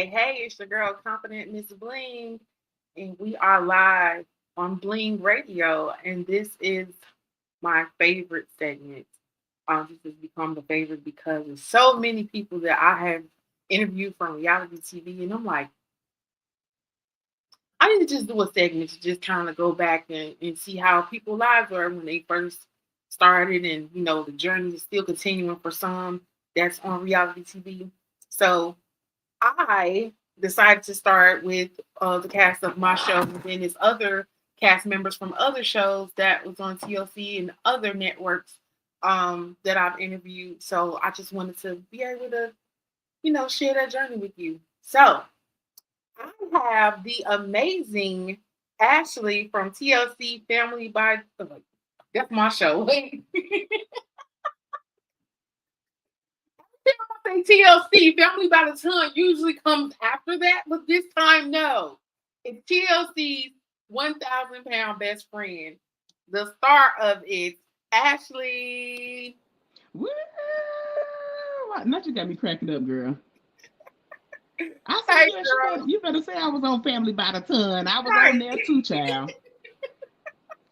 Hey, it's your girl, Confident Miss Bling, and we are live on Bling Radio. And this is my favorite segment. This has become the favorite because there's so many people that I have interviewed from reality TV, and I'm like, I need to just do a segment to just kind of go back and see how people's lives were when they first started, and the journey is still continuing for some that's on reality TV. So I decided to start with the cast of my show, and then there's other cast members from other shows that was on TLC and other networks that I've interviewed. So I just wanted to be able to, share that journey with you. So I have the amazing Ashely from TLC Family by that's my show. Wait. Say TLC, Family by the Ton usually comes after that, but this time, no. It's TLC's 1,000-pound best friend. The star of it, Ashely. Woo! Not you got me cracking up, girl. I said, Hey, yes, girl. you better say I was on Family by the Ton. I was Right. on there too, child.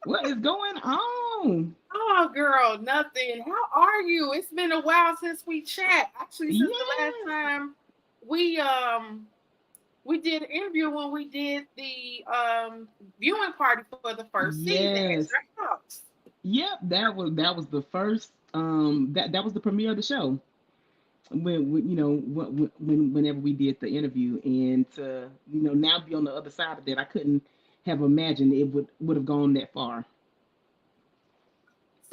What is going on? Oh, girl, nothing. How are you? It's been a while since we chat. Actually, since the last Yes, time we did an interview when we did the viewing party for the first season. It's yes, your house. yep. That was the first. That was the premiere of the show. When whenever we did the interview, and to now be on the other side of that, I couldn't have imagined it would have gone that far.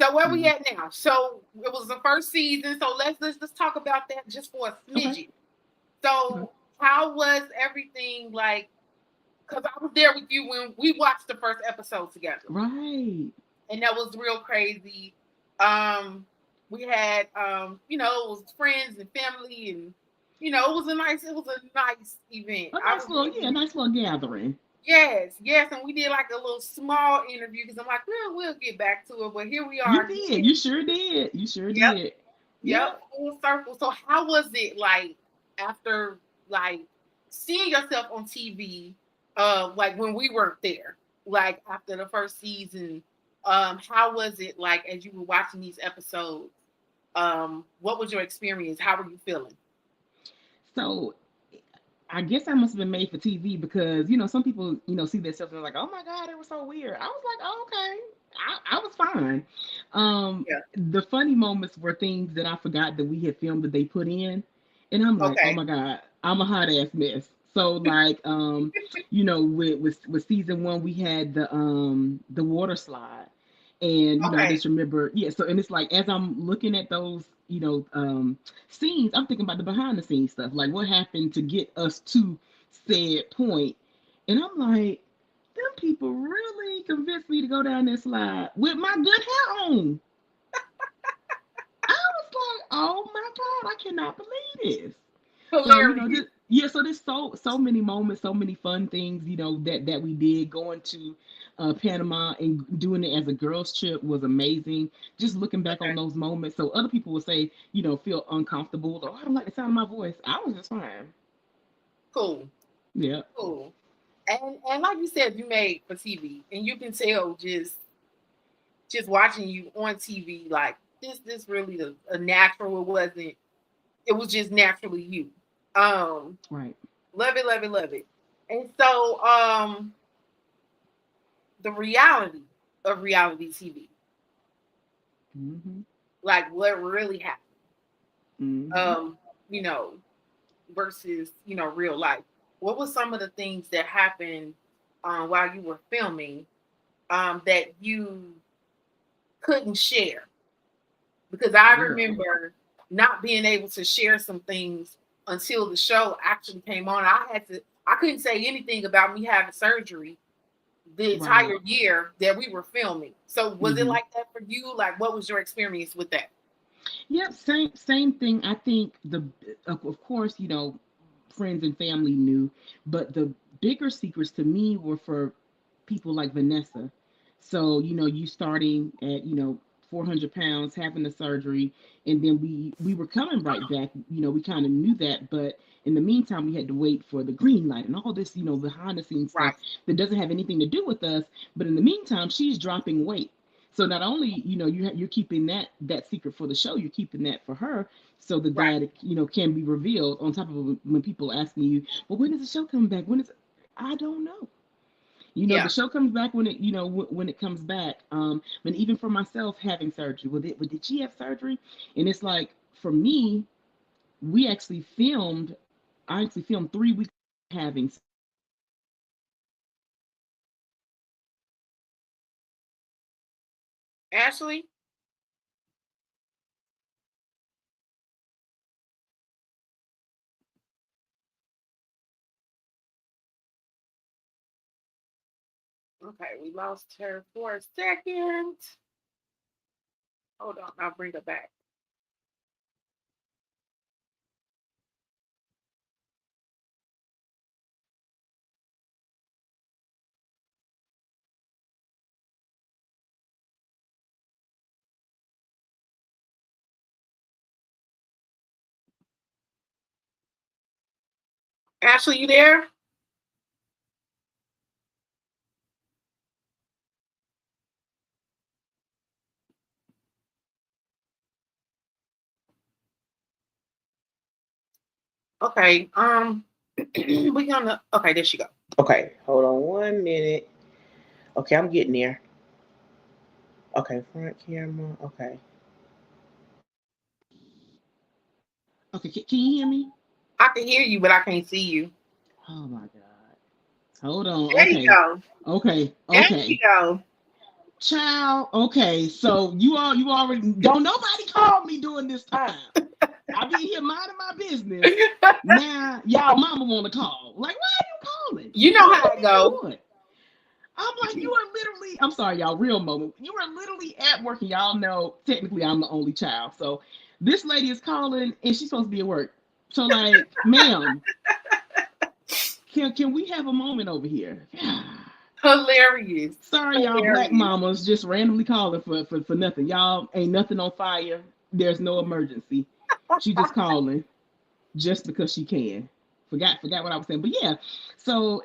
So where we Yeah. at now? So it was the first season. So let's talk about that just for a Okay. smidget. Okay. So how was everything like? Because I was there with you when we watched the first episode together, Right. and that was real crazy. Um, we had it was friends and family, and it was a nice event. A I nice was little, yeah, really nice little gathering. yes, and we did like a little small interview because I'm like, we'll get back to it, but here we You are did. again. You sure did. You sure Yep. did. Yep, Yep. full circle. So how was it like after like seeing yourself on TV, like when we weren't there, like after the first season, how was it like as you were watching these episodes? What was your experience? How were you feeling? So I guess I must have been made for TV because some people see that stuff and they're like, oh my god, it was so weird. I was like, oh, okay, I was fine. Yeah. The funny moments were things that I forgot that we had filmed that they put in, and I'm like, oh Okay. my god, I'm a hot ass mess. So like, with season one, we had the water slide, and I Okay. just remember, yeah. So and it's like as I'm looking at those, scenes, I'm thinking about the behind the scenes stuff, like what happened to get us to said point. And I'm like, them people really convinced me to go down this slide with my good hair on. I was like, oh my God, I cannot believe this. So, Hilarious. yeah, so there's so many moments, so many fun things, that we did. Going to Panama and doing it as a girls trip was amazing. Just looking back on Okay. those moments. So other people will say, feel uncomfortable, or I don't like the sound of my voice. I was just fine. Cool. Yeah. Cool. And like you said, you made for TV, and you can tell just watching you on TV, like this really a natural. It wasn't. It was just naturally you. Um, Right. love it, love it, love it. And so, the reality of reality TV, Hmm. like what really happened, Hmm. um, you know, versus real life. What was some of the things that happened while you were filming that you couldn't share? Because I Girl. remember not being able to share some things until the show actually came on. I couldn't say anything about me having surgery the Right. entire year that we were filming. So was it Hmm. like that for you? Like what was your experience with that? Yep. Same thing. I think of course, friends and family knew, but the bigger secrets to me were for people like Vanessa. So, you starting at, 400 pounds, having the surgery, and then we were coming right back. We kind of knew that, but in the meantime, we had to wait for the green light and all this, behind the scenes Right. stuff that doesn't have anything to do with us. But in the meantime, she's dropping weight. So not only you're keeping that secret for the show, you're keeping that for her, so Right. that can be revealed. On top of when people asking you, well, when is the show coming back? When is it? I don't know. The Yeah. show comes back when it when it comes back. And even for myself having surgery, did she have surgery? And it's like, for me, we actually filmed. I actually filmed 3 weeks having surgery. So Ashely. Okay, we lost her for a second. Hold on, I'll bring her back. Ashely, you there? Okay. We gonna. Okay, there she go. Okay, hold on 1 minute. Okay, I'm getting there. Okay, front camera. Okay. okay, can you hear me? I can hear you, but I can't see you. Oh my god. Hold on. There you Okay. go. Okay. There you Okay. go. Child. Okay. So you already don't nobody call me during this time. I be here minding my business. Now y'all mama want to call. Like, why are you calling? You know What how what it are you go. doing? I'm like, you are literally, I'm sorry, y'all, real moment. You are literally at work, and y'all know technically I'm the only child. So this lady is calling and she's supposed to be at work. So like, ma'am, can we have a moment over here? Hilarious. Sorry, y'all, black Hilarious. mamas just randomly calling for nothing. Y'all ain't nothing on fire. There's no emergency. She just calling just because she can. Forgot what I was saying. But yeah, so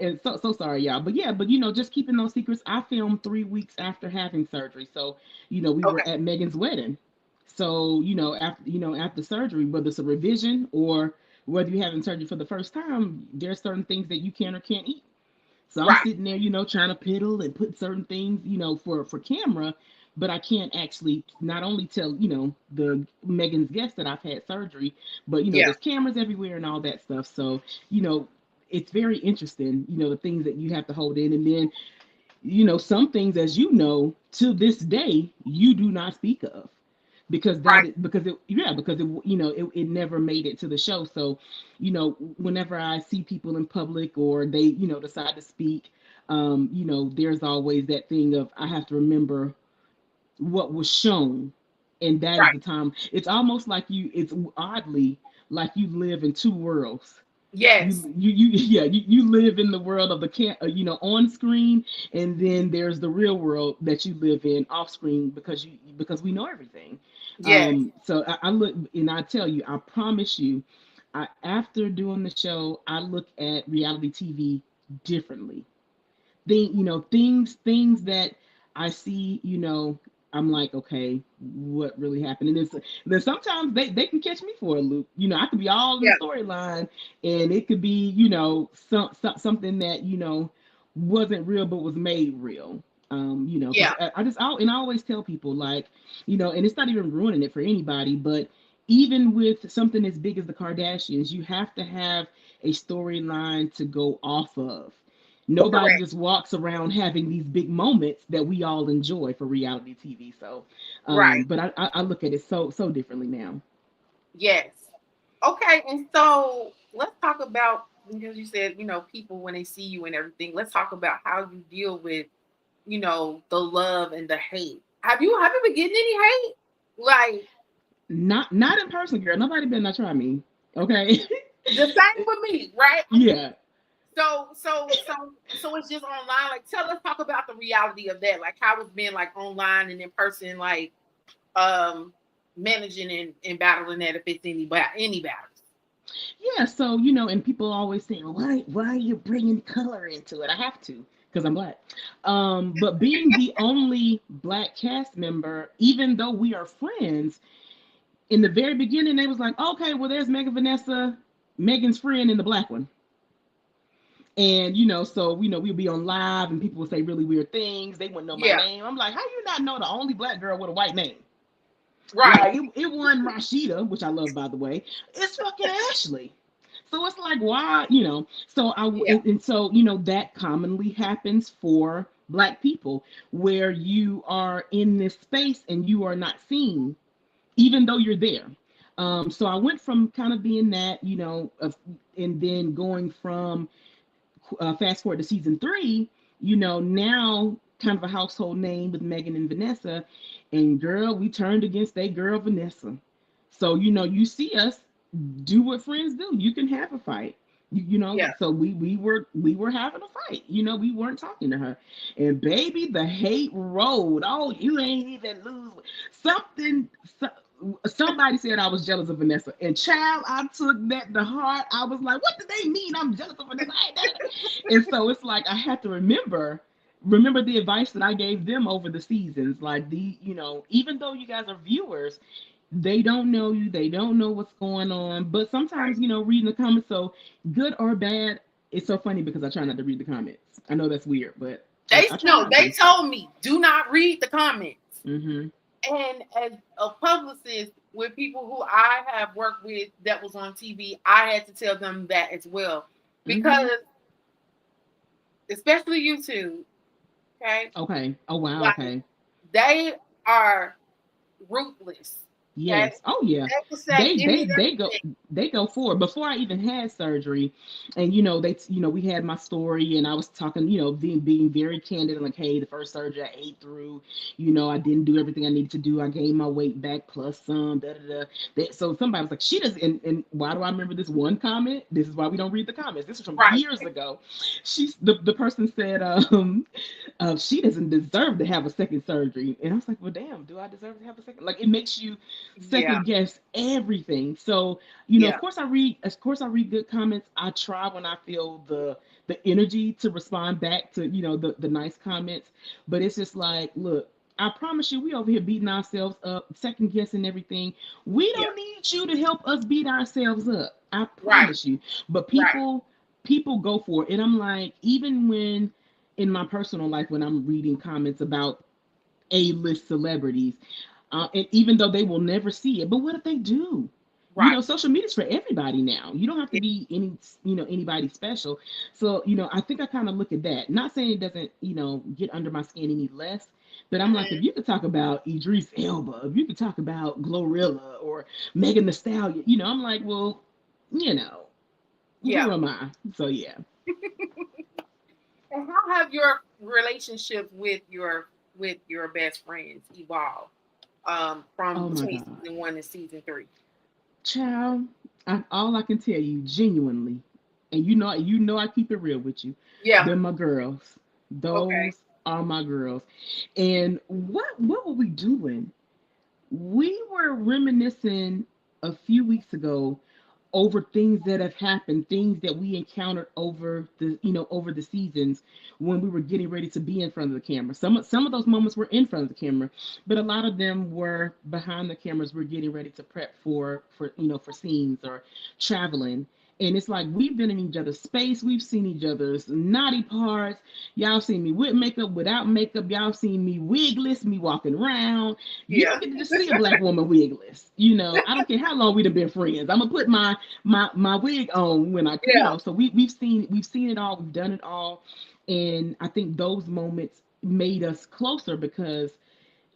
sorry, y'all. But yeah, but just keeping those secrets. I filmed 3 weeks after having surgery. So, we were Okay. at Megan's wedding. So, after surgery, whether it's a revision or whether you're having surgery for the first time, there's certain things that you can or can't eat. So I'm Right. sitting there, trying to piddle and put certain things, for camera, but I can't actually not only tell, the Megan's guests that I've had surgery, but Yeah. there's cameras everywhere and all that stuff. So, you know, it's very interesting, the things that you have to hold in. And then, some things, as to this day, you do not speak of because Right. because it never made it to the show. So whenever I see people in public or they decide to speak, there's always that thing of I have to remember what was shown, and that is Right. the time. It's almost like it's oddly like you live in two worlds. Yes. You yeah, you live in the world of the on screen, and then there's the real world that you live in off screen because we know everything. Yes. So I look and I tell you, I promise you, after doing the show, I look at reality TV differently. Things that I see, I'm like, okay, what really happened? And then sometimes they can catch me for a loop. I could be all in the Yeah. storyline, and it could be, something that wasn't real but was made real. Because Yeah. and I always tell people, like, and it's not even ruining it for anybody, but even with something as big as the Kardashians, you have to have a storyline to go off of. Nobody Correct. just walks around having these big moments that we all enjoy for reality TV. So, Right. but I look at it so differently now. Yes. Okay. And so let's talk about, because you said, people when they see you and everything, let's talk about how you deal with, the love and the hate. Have you been getting any hate? Like, Not in person, girl. Nobody better not try me. Okay. the same with me, right? Yeah. So it's just online. Like, let's talk about the reality of that. Like how it's been like online and in person. Like, um managing and battling that if it's any battles. Yeah, so and people always say, why are you bringing color into it? I have to because I'm black. But being the only black cast member, even though we are friends, in the very beginning they was like, okay, well there's Megan Vanessa, Megan's friend in the black one. And so we'd be on live and people would say really weird things. They wouldn't know my Yeah, name. I'm like, how you not know the only black girl with a white name? right. Like it wasn't Rashida, which I love by the way. It's fucking Ashely. So it's like, why, So Yeah, and so that commonly happens for black people, where you are in this space and you are not seen, even though you're there. So I went from kind of being that, and then going from fast forward to season 3, now kind of a household name with Megan and Vanessa. And girl, we turned against that girl Vanessa. So you see us do what friends do. You can have a fight. yeah. So we were having a fight. We weren't talking to her, and baby, the hate rolled. Oh, you ain't even lose something. So, somebody said I was jealous of Vanessa, and child, I took that to heart. I was like, what do they mean I'm jealous of Vanessa? I ain't that. And so it's like I had to remember the advice that I gave them over the seasons. Like even though you guys are viewers, they don't know you, they don't know what's going on. But Right. sometimes, reading the comments, so good or bad, it's so funny because I try not to read the comments. I know that's weird, but I try not They to. told me do not read the comments. Mm-hmm. And as a publicist with people who I have worked with that was on TV, I had to tell them that as well. Mm-hmm. Because especially YouTube, okay? Okay. Oh wow. Like Okay. they are ruthless. Okay? Yes. Oh yeah. They will say They they any and they go everything. they go forward. Before I even had surgery, and we had my story, and I was talking, being very candid, like, hey, the first surgery I ate through, I didn't do everything I needed to do. I gained my weight back plus some. Da da da. So somebody was like, she does, and why do I remember this one comment? This is why we don't read the comments. This was from Right. years ago. The person said, she doesn't deserve to have a second surgery. And I was like, well, damn, do I deserve to have a second? Like, it makes you Yeah. second guess everything. So, Yeah. of course I read good comments. I try when I feel the energy to respond back to, the nice comments. But it's just like, look, I promise you, we over here beating ourselves up, second guessing everything. We Yeah. don't need you to help us beat ourselves up. I Right. promise you. But Right. people go for it. And I'm like, even when in my personal life, when I'm reading comments about A-list celebrities, and even though they will never see it, but what if they do? Right. Social media is for everybody now. You don't have to be anybody special. So I think I kind of look at that. Not saying it doesn't get under my skin any less, but I'm like, if Mm-hmm. you could talk about Idris Elba, if you could talk about Glorilla or Megan Thee Stallion, I'm like, well, you know, Yeah. who am I? So yeah. And how have your relationships with your best friends evolved from Oh my between God. season 1 and season 3? Child, all I can tell you, genuinely, and I keep it real with you. Yeah. They're my girls. Okay. Those are my girls. And what were we doing? We were reminiscing a few weeks ago over things that have happened, things that we encountered over the seasons when we were getting ready to be in front of the camera. Some of those moments were in front of the camera, but a lot of them were behind the cameras. We're getting ready to prep for scenes or traveling. And it's like we've been in each other's space. We've seen each other's naughty parts. Y'all seen me with makeup, without makeup. Y'all seen me wigless, me walking around. You Yeah. don't get to just see a black woman wigless. I don't care how long we've been friends. I'm gonna put my wig on when I Yeah. so we've seen it all, we've done it all. And I think those moments made us closer because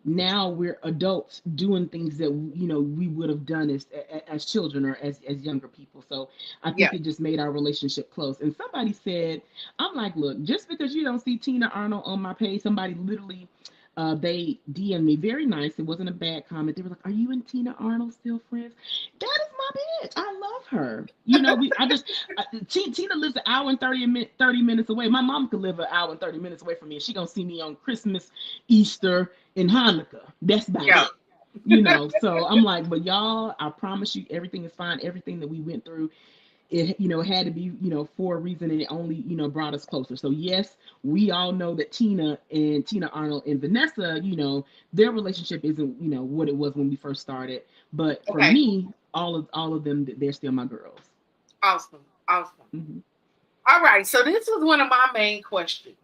now we're adults doing things that we would have done as children or as younger people. So I Yeah. think it just made our relationship close. And somebody said, I'm like, look, just because you don't see Tina Arnold on my page, somebody literally they DM'd me very nice. It wasn't a bad comment. They were like, "Are you and Tina Arnold still friends?" That is my bitch. I love her. Tina lives an hour and 30 minutes away. My mom could live an hour and 30 minutes away from me, and she gonna see me on Christmas, Easter, and Hanukkah. That's about Yeah. it. So I'm like, but y'all, I promise you, everything is fine. Everything that we went through, it had to be for a reason, and it only brought us closer. So yes, we all know that Tina Arnold and Vanessa, their relationship isn't what it was when we first started, but for Okay. me, all of them, they're still my girls. Awesome. Awesome. Hmm. All right. So this was one of my main questions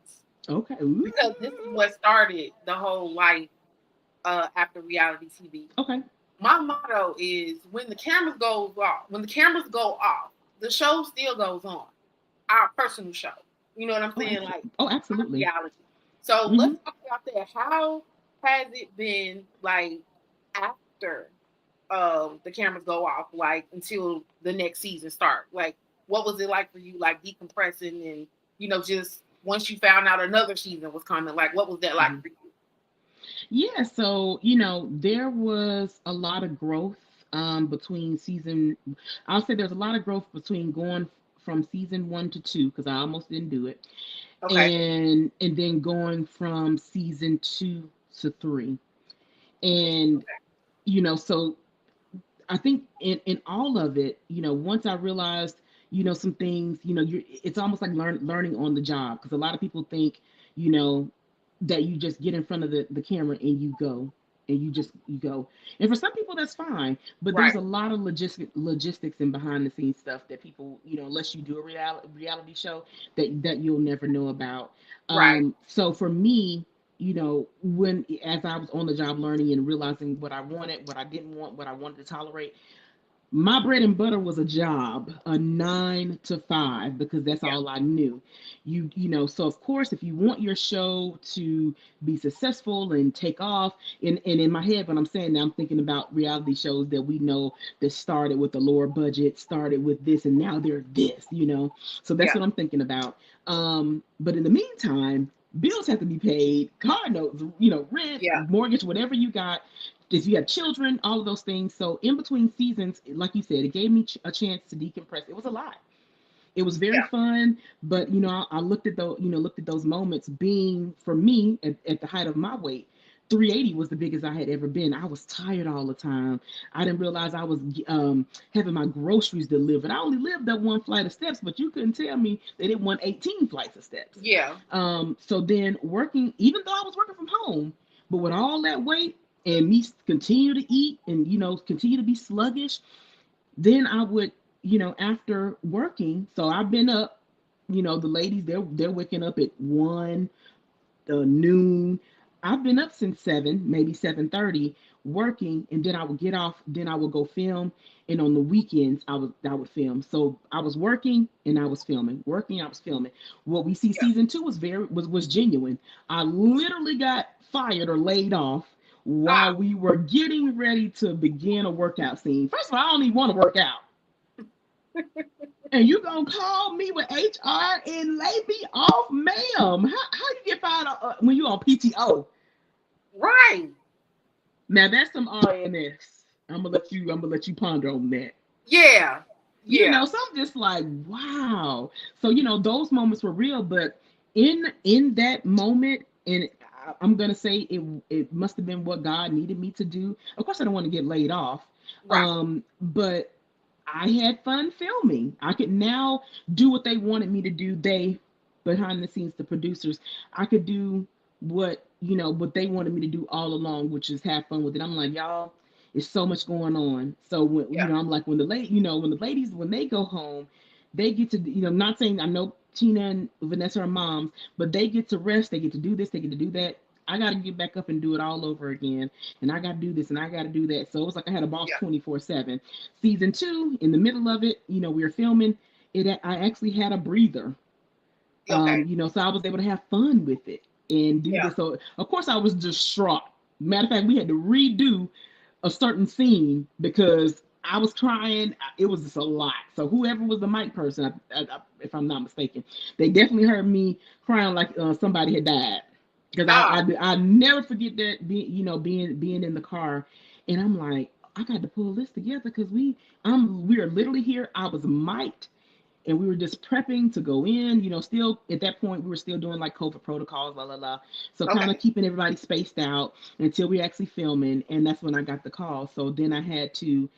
Okay. Ooh. because this is what started the whole life after reality TV. Okay. My motto is when the cameras go off, the show still goes on. Our personal show. You know what I'm Oh, saying? Like oh, our absolutely. reality. So Hmm. let's talk about that. How has it been like after the cameras go off, like until the next season start? Like what was it like for you, like decompressing and just once you found out another season was coming, like what was that like Hmm. for you? Yeah, so there was a lot of growth between season. I'll say there's a lot of growth between going from season 1 to 2, because I almost didn't do it, Okay. and then going from season 2 to 3, and Okay. so I think in all of it, once I realized, some things, it's almost like learning on the job, because a lot of people think, you know, that you just get in front of the camera and you go, and you go. And for some people that's fine, but there's Right. a lot of logistics and behind the scenes stuff that people, unless you do a reality show, that you'll never know about. Right. So for me, when as I was on the job learning and realizing what I wanted, what I didn't want, what I wanted to tolerate, my bread and butter was a job, a 9 to 5, because that's Yeah. all I knew. So of course, if you want your show to be successful and take off, and in my head, when I'm saying that, I'm thinking about reality shows that we know that started with a lower budget, started with this, and now they're this. So that's Yeah. what I'm thinking about. But in the meantime, bills have to be paid, car notes, rent, Yeah. mortgage, whatever you got, if you have children, all of those things. So in between seasons, like you said, it gave me a chance to decompress. It was a lot. It was very Yeah. fun, but I looked at those moments being, for me, at the height of my weight. 380 was the biggest I had ever been. I was tired all the time. I didn't realize I was having my groceries delivered. I only lived up one flight of steps, but you couldn't tell me that it went 18 flights of steps. Yeah. So then working, even though I was working from home, but with all that weight and me continue to eat and continue to be sluggish, then I would, after working, so I've been up, the ladies, they're waking up at 1 noon. I've been up since 7, maybe 7:30, working, and then I would get off. Then I would go film, and on the weekends I would film. So I was working and I was filming, working, I was filming. What we see Yeah. season 2 was genuine. I literally got fired or laid off Ah. while we were getting ready to begin a workout scene. First of all, I don't even want to work out. And you gonna call me with HR and lay me off, ma'am? How you get fired when you on PTO? Right. Now that's some RNS. I'm gonna let you ponder on that. Yeah. Yeah. So I'm just like, wow. So those moments were real, but in that moment, and I'm gonna say it must have been what God needed me to do. Of course, I don't want to get laid off, Right. but I had fun filming. I could now do what they wanted me to do. They, behind the scenes, the producers, I could do what they wanted me to do all along, which is have fun with it. I'm like, y'all, it's so much going on. So when Yeah. I'm like, when the ladies, when they go home, they get to, not saying I know Tina and Vanessa are moms, but they get to rest, they get to do this, they get to do that. I got to get back up and do it all over again. And I got to do this and I got to do that. So it was like I had a boss Yeah. 24/7. Season 2, in the middle of it, we were filming it. I actually had a breather, Okay. so I was able to have fun with it and do Yeah. this. So of course I was distraught. Matter of fact, we had to redo a certain scene because I was crying. It was just a lot. So whoever was the mic person, if I'm not mistaken, they definitely heard me crying like somebody had died. Because Ah. I never forget that being in the car, and I'm like, I got to pull this together because we are literally here. I was mic'd and we were just prepping to go in. Still at that point we were still doing like COVID protocols, la la la. So kind of Okay. keeping everybody spaced out until we actually filming, and that's when I got the call. So then I had to,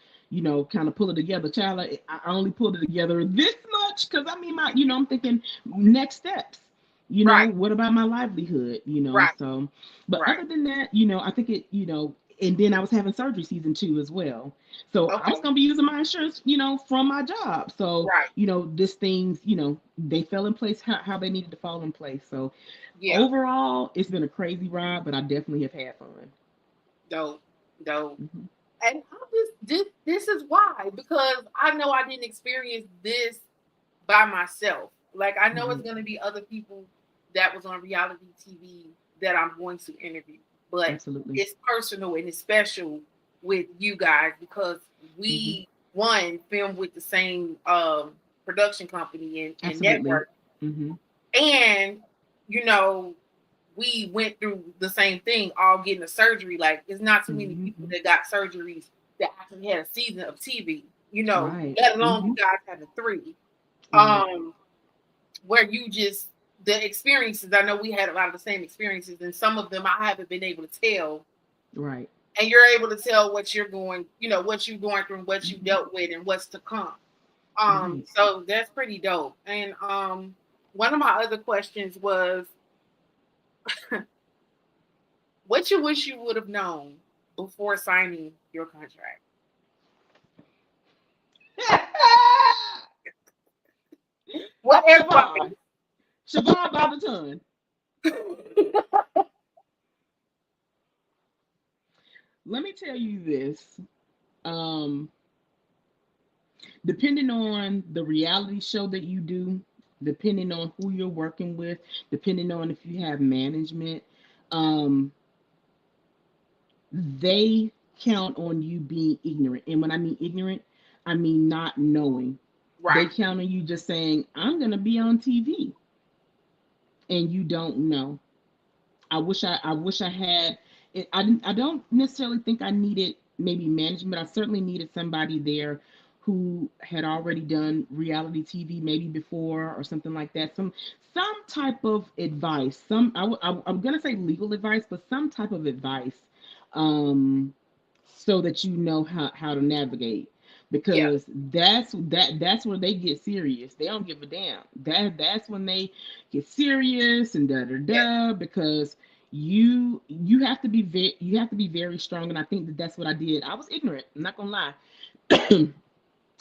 kind of pull it together. Child, I only pulled it together this much because I mean, I'm thinking next steps. Right. What about my livelihood? Right. So, but Right. other than that, I think it, and then I was having surgery season 2 as well. So I was Okay. gonna be using my insurance, from my job. So, Right. this things, they fell in place how they needed to fall in place. So Yeah. overall, it's been a crazy ride, but I definitely have had fun. Dope. Dope. Hmm. And I'm just this is why, because I know I didn't experience this by myself. Like I know it's Right. gonna be other people that was on reality TV that I'm going to interview, but Absolutely. it's personal and it's special with you guys because Hmm. we one filmed with the same production company and Absolutely. network, Hmm. and you know we went through the same thing, all getting a surgery. Like, it's not too many people Hmm. that got surgeries that actually had a season of TV, Right. let alone Hmm. you guys having three. Right. Um, where you just, the experiences, I know we had a lot of the same experiences, and some of them I haven't been able to tell. Right. And you're able to tell what you're going, what you're going through, and what you Hmm. dealt with, and what's to come. Right. So that's pretty dope. And one of my other questions was, what you wish you would have known before signing your contract? What Siobhan. advice? Siobhan Barberton. Let me tell you this. Um, Depending on the reality show that you do, depending on who you're working with, depending on if you have management, um, they count on you being ignorant. And when I mean ignorant, I mean not knowing. They Right. count on you just saying, I'm going to be on TV, and you don't know. I wish I had it. I don't necessarily think I needed maybe management. I certainly needed somebody there who had already done reality TV maybe before or something like that. Some type of advice. I'm gonna say legal advice, but some type of advice, um, so that you know how to navigate. Yeah. Because that's where they get serious. They don't give a damn. That's when they get serious and da da Yeah. da. Because you have to be you have to be very strong, and I think that that's what I did. I was ignorant. I'm not gonna lie.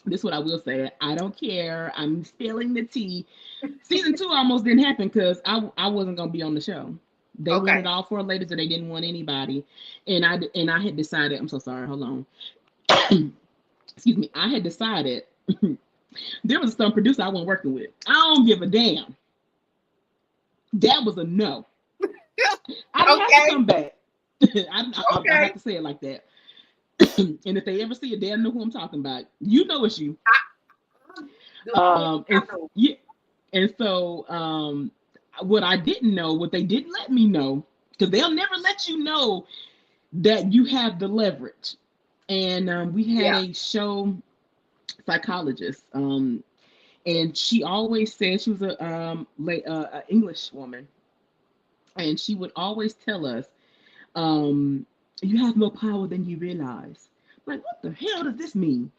This is what I will say. I don't care. I'm spilling the tea. Season 2 almost didn't happen because I wasn't gonna be on the show. They Okay. wanted all 4 ladies, and they didn't want anybody. And I had decided. I'm so sorry. Hold on. Excuse me. I had decided there was some producer I wasn't working with. I don't give a damn. That was a no. I didn't have to Okay. come back. I Okay. have to say it like that. And if they ever see it, they'll know who I'm talking about. You know it's you. I And know. yeah, and so what I didn't know, what they didn't let me know, because they'll never let you know that you have the leverage. And we had Yeah. a show psychologist, and she always said she was a English woman, and she would always tell us, um, "You have more power than you realize." Like, what the hell does this mean?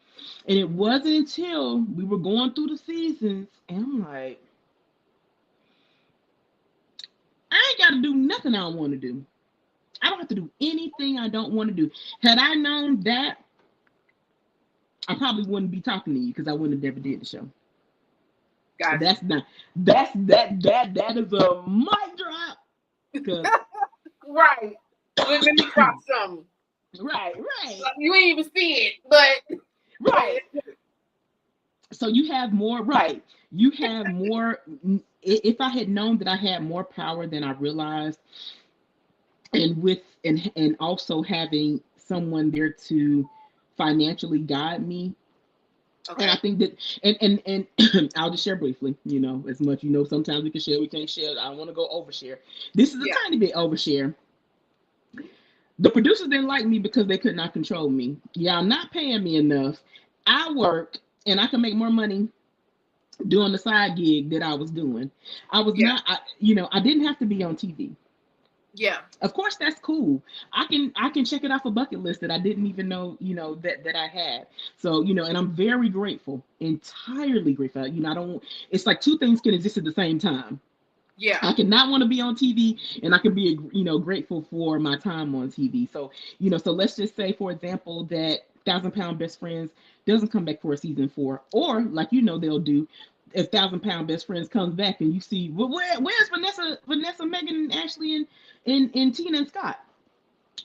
And it wasn't until we were going through the seasons, and I'm like, I ain't got to do nothing I don't want to do. I don't have to do anything I don't want to do. Had I known that, I probably wouldn't be talking to you because I wouldn't have never did the show. Got you. That's not that is a mic drop. Cause Right. Let me drop some. right, right, You ain't even see it, but right. So you have more, right. You have more. If I had known that I had more power than I realized, and also having someone there to financially guide me. And I okay. think that, and I'll just share briefly, as much, sometimes we can share, we can't share. I don't want to go overshare. This is a Yeah. tiny bit overshare. The producers didn't like me because they could not control me. Y'all not paying me enough. I work and I can make more money doing the side gig that I was doing. I was Yeah. not, I didn't have to be on TV. Yeah. Of course, that's cool. I can check it off a bucket list that I didn't even know, that I had. So, and I'm very grateful, entirely grateful. I don't. It's like two things can exist at the same time. Yeah. I cannot want to be on TV, and I can be, grateful for my time on TV. So, so let's just say, for example, that Thousand Pound Best Friends doesn't come back for a season 4, or like they'll do. If Thousand Pound Best Friends comes back and you see, well, where's Vanessa, Megan, and Ashley, and Tina and Scott?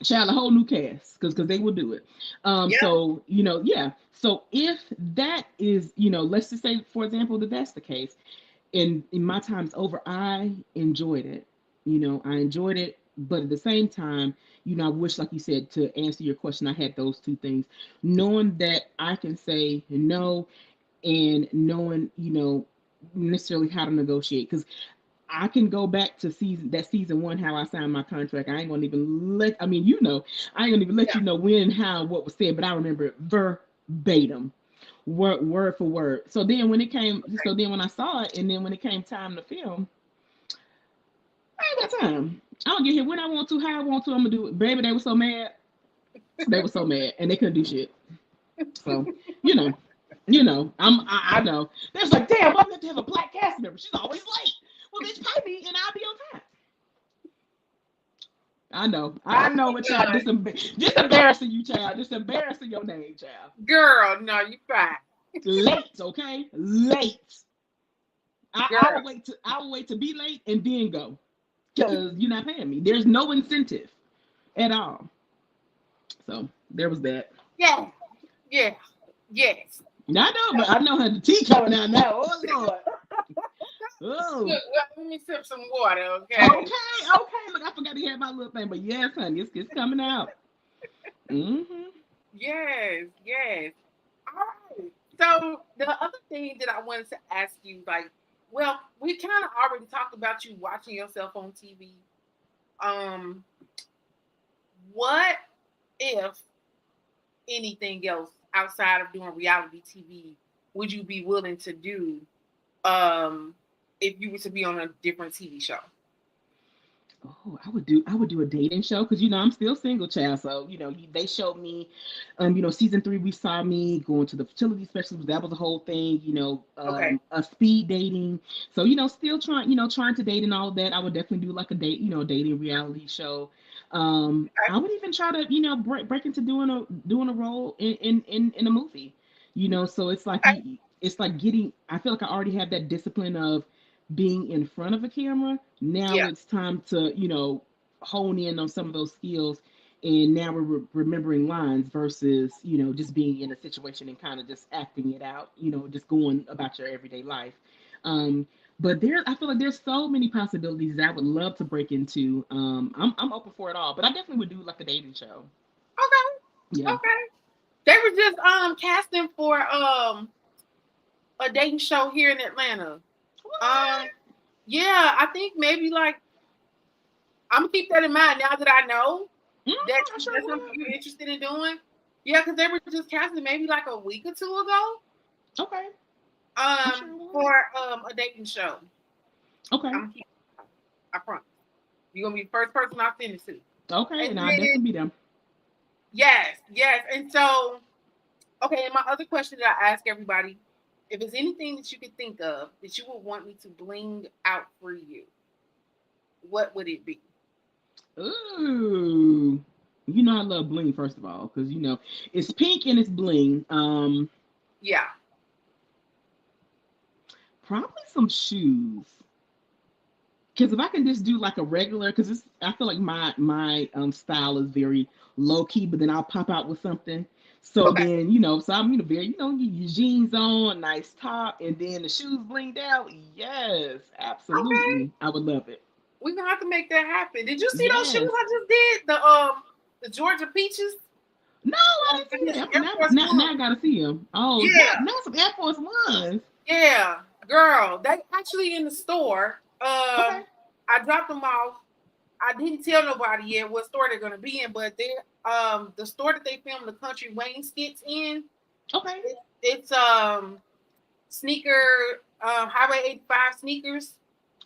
Child, a whole new cast, because they will do it. Yeah. So yeah. So if that is, let's just say, for example, that that's the case, and in my time's over, I enjoyed it. I enjoyed it, but at the same time, I wish, like you said, to answer your question, I had those two things, knowing that I can say no, and knowing, necessarily how to negotiate, because I can go back to season 1, how I signed my contract. I ain't gonna even let. I mean, I ain't gonna even let Yeah. you know when, how, what was said, but I remember it verbatim, word for word. So then when I saw it, and then when it came time to film, I ain't got time. I don't get here when I want to, how I want to. I'm gonna do it, baby. They were so mad. They were so mad, and they couldn't do shit. So you know, I know. They're like, damn, I'm going to have a black cast member. She's always late. Well, bitch, pay me, and I'll be on time. I know. I know what, child. Just embarrassing you, child. Just embarrassing your name, child. Girl, no, you fine. Late, okay? Late. I Girl. will wait to be late and then go. Because you're not paying me. There's no incentive at all. So there was that. Yeah. Yeah. Yes. Now, I know, but I know how the tea coming out now. Oh Lord. Oh. Look, let me sip some water, okay? Okay. Look, I forgot to have my little thing, but yes, honey, it's coming out. Mm-hmm. Yes, yes. All right. So the other thing that I wanted to ask you, like, well, we kind of already talked about you watching yourself on TV. Um, what if anything else outside of doing reality TV would you be willing to do um if you were to be on a different TV show? Oh, I would do a dating show, because I'm still single, child. So they showed me, season 3, we saw me going to the fertility specialist. That was a whole thing. Okay. A speed dating. So still trying to date and all of that. I would definitely do like a dating reality show. I would even try to break into doing a role in a movie. So it's like Okay. it's like getting. I feel like I already have that discipline of being in front of a camera. Now Yeah. it's time to, hone in on some of those skills. And now we're remembering lines versus, just being in a situation and kind of just acting it out, just going about your everyday life. Um, but I feel like there's so many possibilities that I would love to break into. I'm open for it all, but I definitely would do like a dating show. Okay. Yeah. Okay. They were just casting for a dating show here in Atlanta. Um What? yeah, I think maybe like I'm gonna keep that in mind now that I know that I sure that's something you're would. interested in doing. Yeah, because they were just casting maybe like a week or two ago. Okay. I sure would. For a dating show. Okay. I'm gonna keep I promise. You're gonna be the first person I send it to. Okay. And And I'll then definitely be there. yes, yes. And so okay, and my other question that I ask everybody, if there's anything that you could think of that you would want me to bling out for you, what would it be? Ooh. I love bling, first of all, because it's pink and it's bling. Yeah. Probably some shoes. Because if I can just do like a regular, because I feel like my style is very low key, but then I'll pop out with something. So Okay. then so I'm very your jeans on, nice top, and then the shoes blinged out. Yes, Okay. absolutely, I would love it. We're gonna have to make that happen. Did you see those shoes Yes. I just did? The Georgia Peaches? No, I didn't I see guess that. Air Force Now One. I gotta see them. Oh, Yeah, now some Air Force Ones. yeah, girl. They actually in the store. Okay. I dropped them off. I didn't tell nobody yet what store they're gonna be in, but they the store that they filmed the country Wayne skits in. Okay. It's sneaker, Highway 85 sneakers.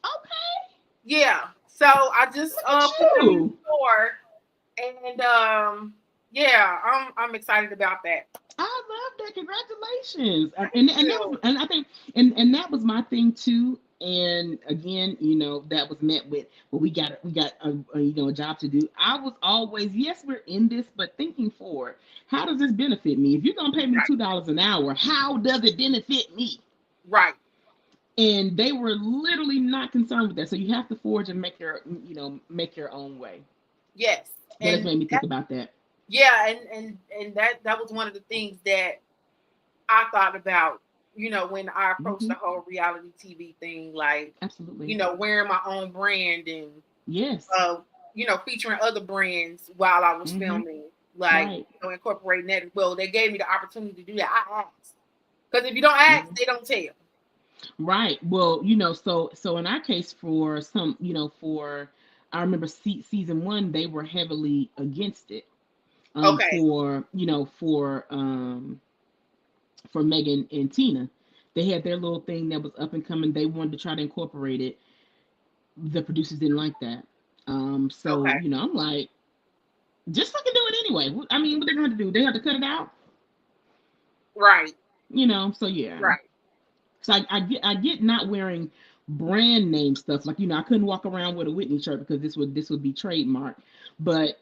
Okay, Yeah. So I just look at put them in the you. store, and yeah, I'm excited about that. I love that. Congratulations. Thank And that was, you. and I think, and that was my thing too. And again, that was met with, well, we got a job to do. I was always, yes, we're in this, but thinking forward, how does this benefit me? If you're gonna pay me Right. $2 an hour, how does it benefit me? Right. And they were literally not concerned with that. So you have to forge and make your own way. Yes. That has And made me think that, about that. yeah, and that was one of the things that I thought about, when I approached Hmm. the whole reality TV thing, like, Absolutely. wearing my own brand and Yes. uh, featuring other brands while I was Hmm. filming, like, Right. incorporating that as well. They gave me the opportunity to do that. I asked. Because if you don't ask, Mhm. they don't tell. Right. Well, so in our case, for some, for I remember season one, they were heavily against it. Okay. For Megan and Tina, they had their little thing that was up and coming. They wanted to try to incorporate it. The producers didn't like that. So Okay. I'm like, just fucking do it anyway. I mean, what they gonna have to do? They have to cut it out. Right. So yeah. Right. So I get not wearing brand name stuff. Like, I couldn't walk around with a Whitney shirt because this would be trademark. But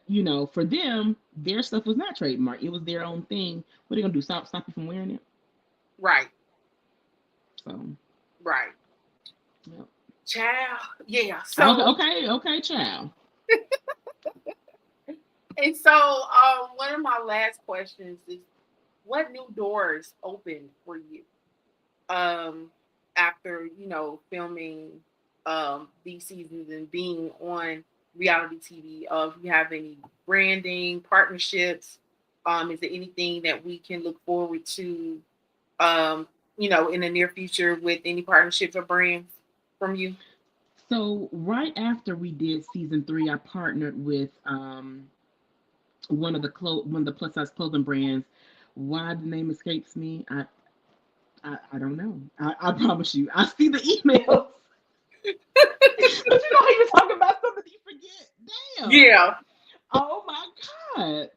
for them, their stuff was not trademark. It was their own thing. What are they gonna do? Stop you from wearing it? Right. So Right. yeah. Child. Yeah. Okay, So, okay, okay, child. and so, one of my last questions is, what new doors opened for you? Um, After filming these seasons and being on reality TV, if you have any branding partnerships, is there anything that we can look forward to, um, in the near future with any partnerships or brands from you? So right after we did season three, I partnered with one of the plus size clothing brands. Why the name escapes me, I don't know. I promise you, I see the emails. But how you talk about something you forget. Damn. Yeah, Oh my god.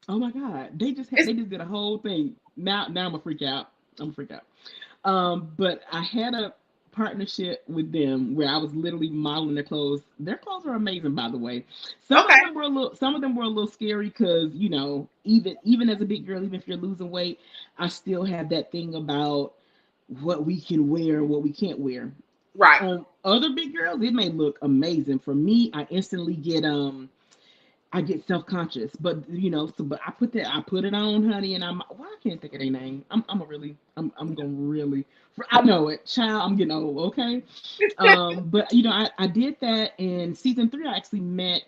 Oh my god. it's They just did a whole thing. Now I'm a freak out. I'm a freak out. But I had a partnership with them where I was literally modeling their clothes. Their clothes are amazing, by the way. okay. Some of them were a little scary because even as a big girl, even if you're losing weight, I still have that thing about what we can wear and what we can't wear. Right. On other big girls, it may look amazing. For me, I get self conscious, but but I put it on, honey, and I can't think of their name. I'm gonna really, I know it, child. I'm getting old, okay. But I did that in season three. I actually met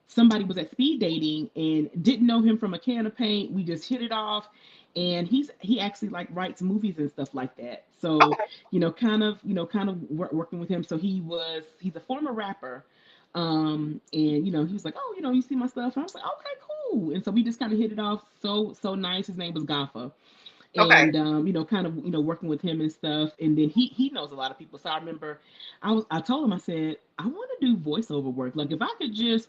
somebody was at speed dating and didn't know him from a can of paint. We just hit it off, and he actually like writes movies and stuff like that. So Okay. working with him. So he's a former rapper, and he was like, oh, you see my stuff. And I was like, okay, cool. And so we just kind of hit it off. So nice. His name was Gaffa, Okay. and kind of working with him and stuff. And then he knows a lot of people. So I remember I told him, I said, I want to do voiceover work. Like, if I could just,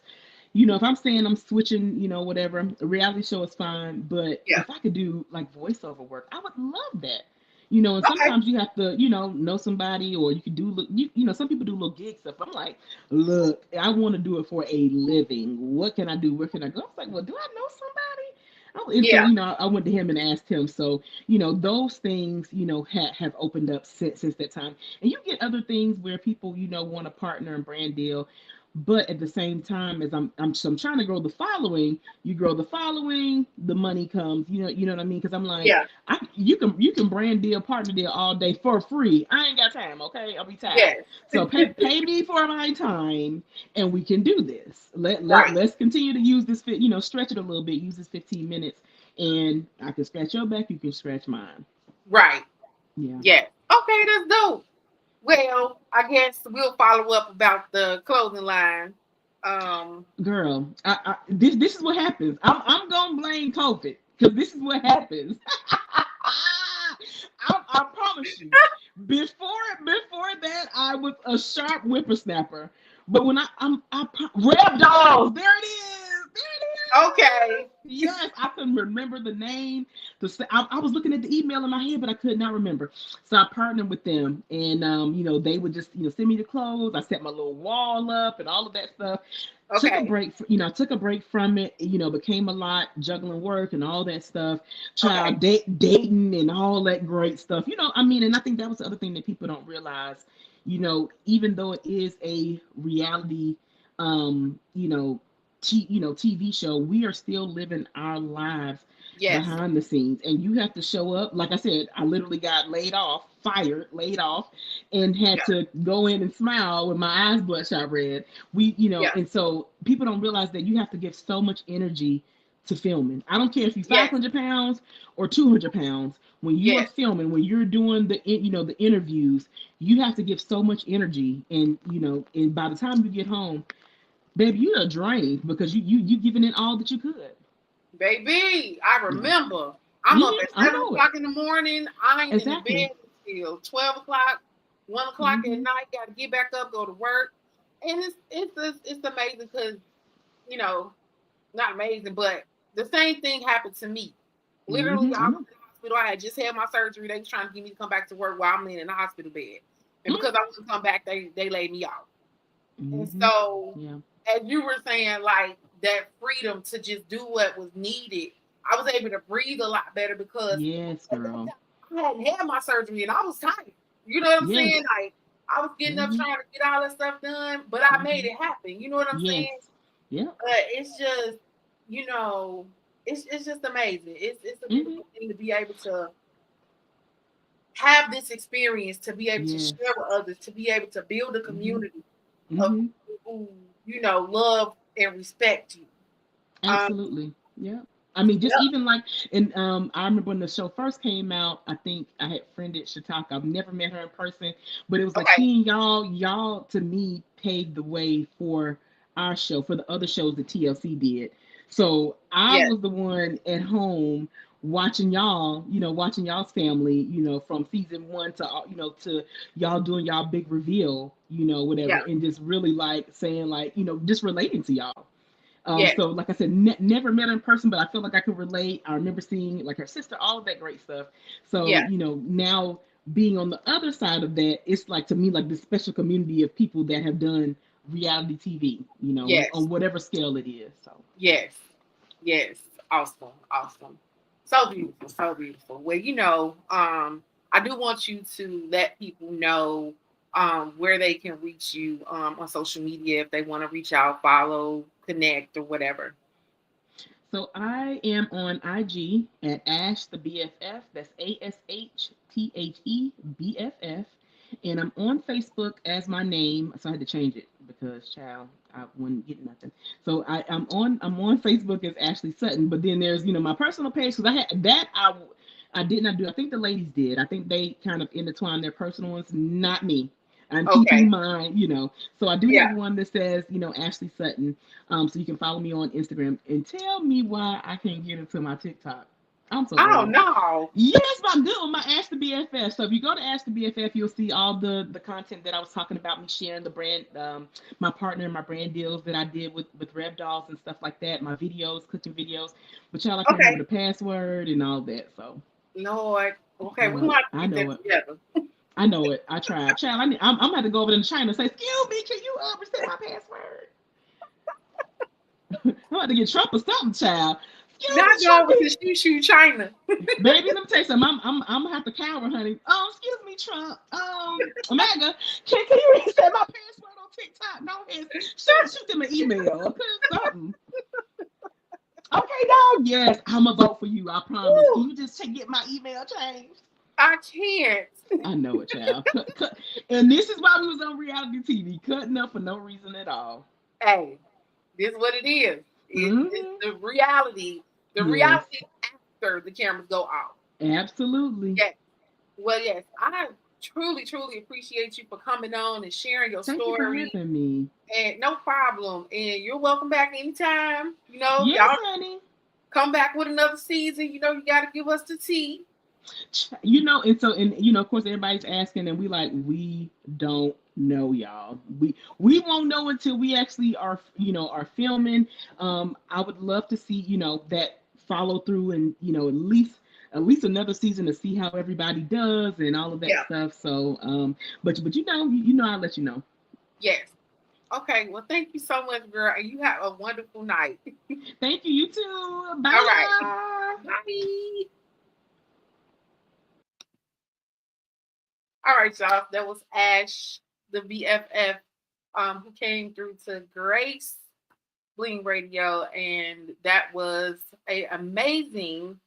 if I'm saying I'm switching, whatever, a reality show is fine. But Yeah. if I could do like voiceover work, I would love that. And Okay. sometimes you have to, know somebody, or you can do, some people do little gig stuff. I'm like, look, I want to do it for a living. What can I do? Where can I go? I was like, well, do I know somebody? Oh, and so, Yeah. I went to him and asked him. So, those things, have opened up since that time. And you get other things where people, want to partner and brand deal. But at the same time, as I'm trying to grow the following, you grow the following, the money comes. You know what I mean? Because I'm like, Yeah. you can brand deal, partner deal all day for free. I ain't got time. Okay, I'll be tired. Yes. So pay me for my time, and we can do this. Right. Let's continue to use this stretch it a little bit. Use this 15 minutes, and I can scratch your back. You can scratch mine. Right. Yeah. Yes. Okay, that's dope. Well, I guess we'll follow up about the clothing line. Um, Girl, this is what happens. I'm gonna blame COVID because this is what happens. I promise you. Before that, I was a sharp whippersnapper. But when Red Dolls, there it is. There it is. Okay. Yes, I couldn't remember the name. I was looking at the email in my head, but I could not remember. So I partnered with them, and they would just send me the clothes. I set my little wall up and all of that stuff. Took a Okay. break, I took a break from it. Became a lot juggling work and all that stuff, Okay. child dating and all that great stuff. And I think that was the other thing that people don't realize. Even though it is a reality, um, you know, TV show, we are still living our lives Yes. behind the scenes, and you have to show up. Like I said, I literally got laid off, and had Yeah. to go in and smile with my eyes bloodshot red. Yeah. And so people don't realize that you have to give so much energy to filming. I don't care if you're Yes. 500 pounds or 200 pounds. When you are Yes. filming, when you're doing the interviews, you have to give so much energy, and by the time you get home, baby, you're drained because you giving it all that you could. Baby, I Yeah. remember. I'm up at I seven know it. o'clock in the morning. I ain't in the Exactly. bed until 12 o'clock, 1 o'clock at Hmm. night. Got to get back up, go to work, and it's amazing because you know not amazing, but the same thing happened to me. Literally, I I was know. in the hospital. I had just had my surgery. They was trying to get me to come back to work while I'm in the hospital bed, and Mm-hmm. because I wouldn't come back, they laid me off. And Hmm. so, Yeah. as you were saying, like that freedom to just do what was needed, I was able to breathe a lot better because Yes, at that girl. time I hadn't had my surgery and I was tired. You know what I'm Yes. saying? Like I was getting up Hmm. trying to get all that stuff done, but I made Hmm. it happen. You know what I'm Yes. saying? Yeah. But it's just, you know, it's just amazing. It's a Hmm. beautiful thing to be able to have this experience, to be able to Yes. share with others, to be able to build a Hmm. community of Hmm. people who, love and respect you. Um, Absolutely. Yeah. I mean, just yep. even like, and I remember when the show first came out. I think I had friended Shataka. I've never met her in person, but it was like Okay. seeing y'all to me paved the way for our show, for the other shows that TLC did. So I Yes. was the one at home watching y'all, watching y'all's family, from season one to to y'all doing y'all big reveal, whatever, Yeah. and just really like saying like, just relating to y'all. Yes. So like I said, never met her in person, but I feel like I could relate. I remember seeing like her sister, all of that great stuff. So Yeah. now being on the other side of that, it's like to me like this special community of people that have done reality TV, Yes. on whatever scale it is. So Yes. Yes. Awesome. Awesome. So beautiful. So beautiful. Well, I do want you to let people know where they can reach you on social media if they want to reach out, follow, connect, or whatever. So I am on IG at Ash the BFF. That's ASHTHE BFF. And I'm on Facebook as my name. So I had to change it because child, I wouldn't get nothing. So I'm on Facebook as Ashely Sutton. But then there's my personal page because I had that I did not do. I think the ladies did. I think they kind of intertwined their personal ones, not me. I'm keeping Okay. mine. So I do Yeah. have one that says, Ashely Sutton. So you can follow me on Instagram and tell me why I can't get into my TikTok. I'm so Oh old. no. Yes, but I'm good with my Ask the BFF. So if you go to Ask the BFF, you'll see all the content that I was talking about, me sharing the brand, my partner, my brand deals that I did with Rev Dolls and stuff like that, my videos, cooking videos. But y'all, I can't remember Okay. the password and all that. So Lord. Okay, we're yeah, gonna have to I get know that it. together. I know it. I tried. Child, I'm gonna have to go over to China and say, "Excuse me, can you reset my password?" I'm about to get Trump or something, child. Excuse Not me, go over Trumpy. to Shoo China. Baby, let me tell you something. I'm gonna have to cower, honey. Oh, excuse me, Trump. Omega, can you reset my password on TikTok? Go ahead. Shoot them an email or something. Okay, dog. Yes, I'm gonna vote for you. I promise. Can Woo, you just get my email changed? I can't. I know it, child. Cut. And this is why we was on reality TV, cutting up for no reason at all. Hey, this is what it is. It's Mm-hmm. the reality. The Yes, reality after the cameras go off. absolutely. Yes. Well, yes. I truly, truly appreciate you for coming on and sharing your Thank you for story. having me. And no problem. And you're welcome back anytime. Yes, Y'all honey. come back with another season. You got to give us the tea. And so, of course, everybody's asking, and we like, we don't know, y'all. We won't know until we actually are filming. I would love to see, that follow through, and at least another season to see how everybody does and all of that Yeah. stuff. So, but I'll let you know. Yes. Okay. Well, thank you so much, girl, and you have a wonderful night. Thank you. You too. Bye, All right. y'all. Bye. All right, y'all. That was Ash, the BFF, who came through to Grace Bling Radio, and that was a amazing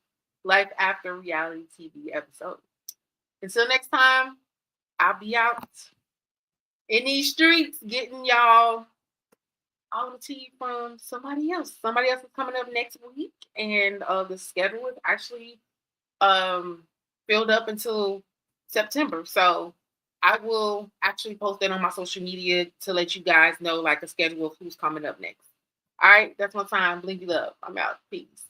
life after reality TV episode. Until next time, I'll be out in these streets getting y'all all the tea from somebody else. Somebody else is coming up next week, and the schedule is actually um, filled up until September. So I will actually post that on my social media to let you guys know like a schedule of who's coming up next. All right, that's my time. Blingy love. I'm out. Peace.